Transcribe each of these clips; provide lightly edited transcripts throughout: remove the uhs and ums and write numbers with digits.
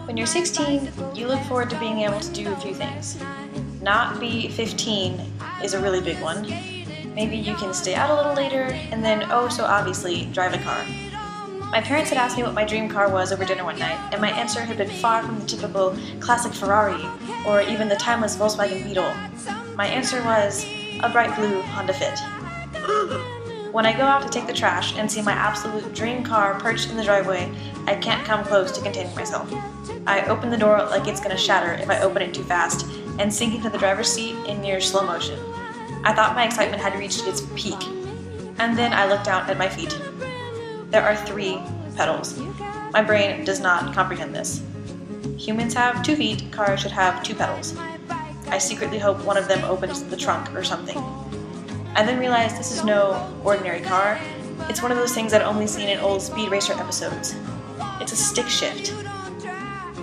When you're 16, you look forward to being able to do a few things. Not be 15 is a really big one. Maybe you can stay out a little later, and then, oh so obviously, drive a car. My parents had asked me what my dream car was over dinner one night, and my answer had been far from the typical classic Ferrari, or even the timeless Volkswagen Beetle. My answer was a bright blue Honda Fit. When I go out to take the trash and see my absolute dream car perched in the driveway, I can't come close to containing myself. I open the door like it's gonna shatter if I open it too fast, and sink into the driver's seat in near slow motion. I thought my excitement had reached its peak, and then I looked down at my feet. There are 3 pedals. My brain does not comprehend this. Humans have 2 feet, cars should have 2 pedals. I secretly hope one of them opens the trunk or something. I then realized this is no ordinary car. It's one of those things I'd only seen in old Speed Racer episodes. It's a stick shift.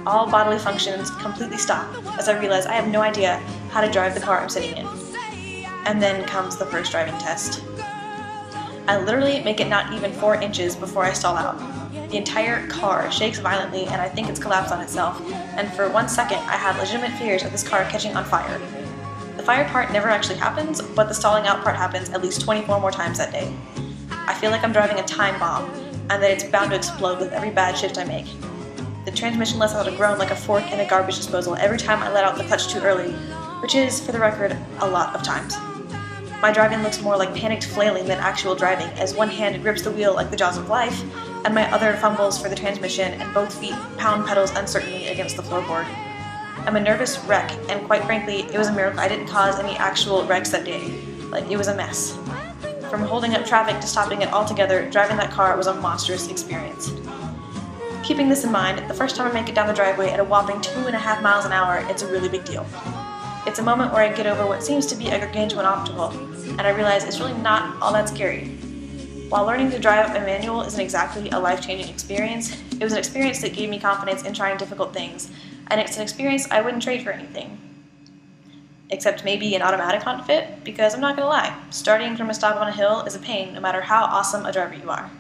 All bodily functions completely stop as I realize I have no idea how to drive the car I'm sitting in. And then comes the first driving test. I literally make it not even 4 inches before I stall out. The entire car shakes violently and I think it's collapsed on itself, and for 1 second I had legitimate fears of this car catching on fire. The fire part never actually happens, but the stalling out part happens at least 24 more times that day. I feel like I'm driving a time bomb, and that it's bound to explode with every bad shift I make. The transmission lets out a groan like a fork in a garbage disposal every time I let out the clutch too early, which is, for the record, a lot of times. My driving looks more like panicked flailing than actual driving, as one hand grips the wheel like the jaws of life, and my other fumbles for the transmission, and both feet pound pedals uncertainly against the floorboard. I'm a nervous wreck, and quite frankly, it was a miracle I didn't cause any actual wrecks that day. Like, it was a mess. From holding up traffic to stopping it altogether, driving that car was a monstrous experience. Keeping this in mind, the first time I make it down the driveway at a whopping 2.5 miles an hour, it's a really big deal. It's a moment where I get over what seems to be a gargantuan obstacle, and I realize it's really not all that scary. While learning to drive a manual isn't exactly a life-changing experience, it was an experience that gave me confidence in trying difficult things, and it's an experience I wouldn't trade for anything. Except maybe an automatic Honda Fit, because I'm not gonna lie, starting from a stop on a hill is a pain no matter how awesome a driver you are.